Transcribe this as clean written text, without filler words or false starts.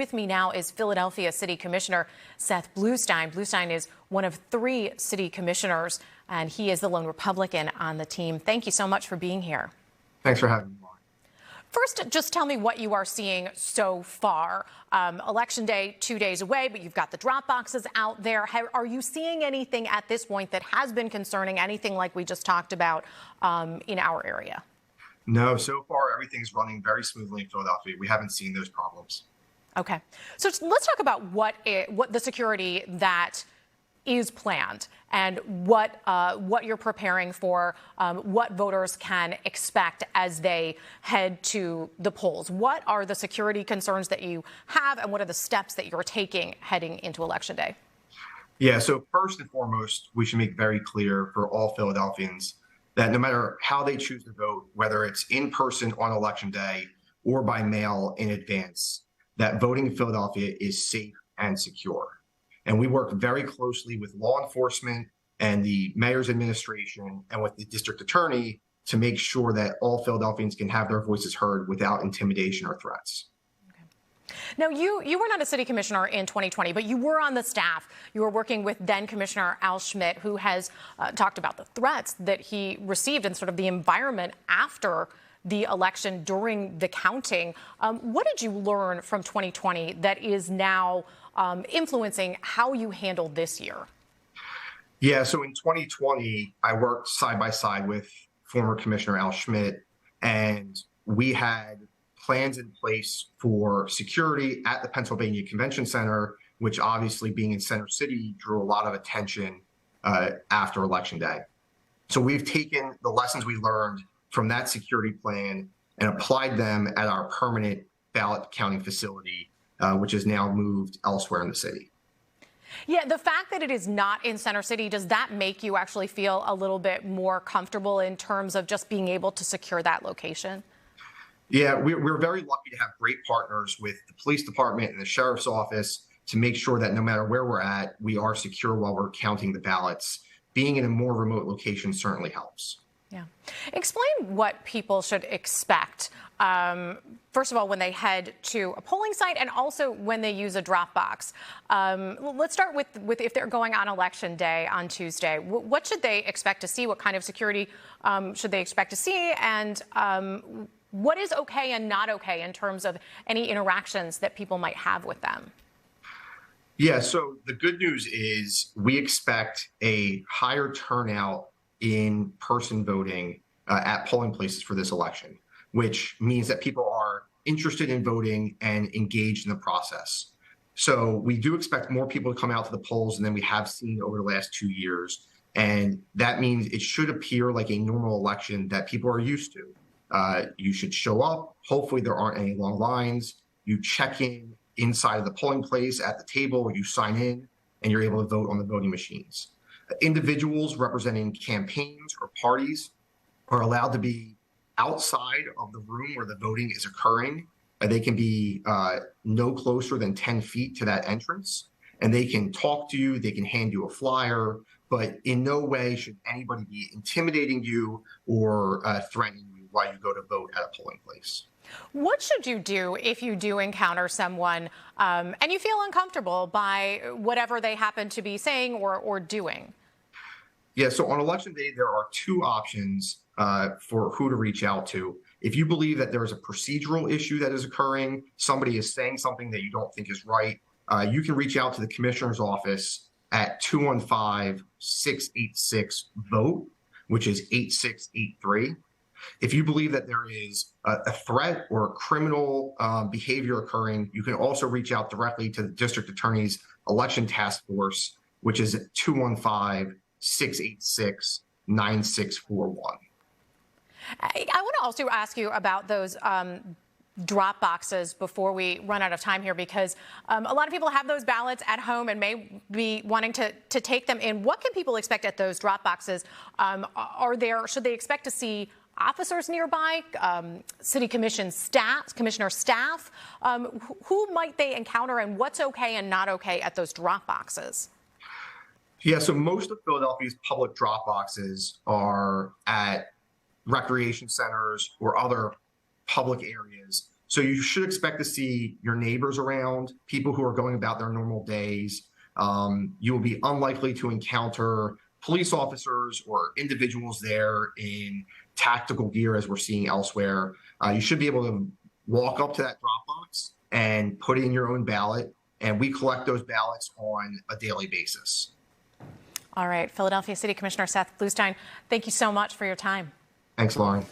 With me now is Philadelphia City Commissioner Seth Bluestein. Bluestein is one of 3 city commissioners, and he is the lone Republican on the team. Thank you so much for being here. Thanks for having me. First, just tell me what you are seeing so far. Election day, 2 days away, but you've got the drop boxes out there. Are you seeing anything at this point that has been concerning, anything like we just talked about in our area? No, so far everything's running very smoothly in Philadelphia. We haven't seen those problems. Okay, so let's talk about what the security that is planned and what you're preparing for, what voters can expect as they head to the polls. What are the security concerns that you have, and what are the steps that you're taking heading into Election Day? Yeah, so first and foremost, we should make very clear for all Philadelphians that no matter how they choose to vote, whether it's in person on Election Day or by mail in advance, that voting in Philadelphia is safe and secure. And we work very closely with law enforcement and the mayor's administration and with the district attorney to make sure that all Philadelphians can have their voices heard without intimidation or threats. Okay. Now, you were not a city commissioner in 2020, but you were on the staff. You were working with then Commissioner Al Schmidt, who has talked about the threats that he received and sort of the environment after the election during the counting. What did you learn from 2020 that is now influencing how you handled this year? Yeah, so in 2020, I worked side by side with former Commissioner Al Schmidt, and we had plans in place for security at the Pennsylvania Convention Center, which obviously being in Center City drew a lot of attention after Election Day. So we've taken the lessons we learned from that security plan and applied them at our permanent ballot counting facility, which is now moved elsewhere in the city. Yeah, the fact that it is not in Center City, does that make you actually feel a little bit more comfortable in terms of just being able to secure that location? Yeah, we're very lucky to have great partners with the police department and the sheriff's office to make sure that no matter where we're at, we are secure while we're counting the ballots. Being in a more remote location certainly helps. Yeah. Explain what people should expect, first of all, when they head to a polling site and also when they use a drop box. Let's start with if they're going on Election Day on Tuesday. What should they expect to see? What kind of security should they expect to see? And what is okay and not okay in terms of any interactions that people might have with them? Yeah, so the good news is we expect a higher turnout in person voting at polling places for this election, which means that people are interested in voting and engaged in the process. So we do expect more people to come out to the polls than we have seen over the last 2 years. And that means it should appear like a normal election that people are used to. You should show up. Hopefully there aren't any long lines. You check in inside of the polling place at the table, you sign in, and you're able to vote on the voting machines. Individuals representing campaigns or parties are allowed to be outside of the room where the voting is occurring. They can be no closer than 10 feet to that entrance, and they can talk to you, they can hand you a flyer, but in no way should anybody be intimidating you or threatening you while you go to vote at a polling place. What should you do if you do encounter someone and you feel uncomfortable by whatever they happen to be saying or doing? Yeah, so on Election Day, there are 2 options for who to reach out to. If you believe that there is a procedural issue that is occurring, somebody is saying something that you don't think is right, you can reach out to the commissioner's office at 215-686-VOTE, which is 8683. If you believe that there is a threat or a criminal behavior occurring, you can also reach out directly to the district attorney's election task force, which is at 215-686-9641. I want to also ask you about those drop boxes before we run out of time here, because a lot of people have those ballots at home and may be wanting to take them in. What can people expect at those drop boxes? Should they expect to see officers nearby, city commissioner staff? Who might they encounter, and what's okay and not okay at those drop boxes? Yeah, so most of Philadelphia's public drop boxes are at recreation centers or other public areas. So you should expect to see your neighbors around, people who are going about their normal days. You will be unlikely to encounter police officers or individuals there in tactical gear as we're seeing elsewhere. You should be able to walk up to that drop box and put in your own ballot, and we collect those ballots on a daily basis. All right, Philadelphia City Commissioner Seth Bluestein, thank you so much for your time. Thanks, Lauren.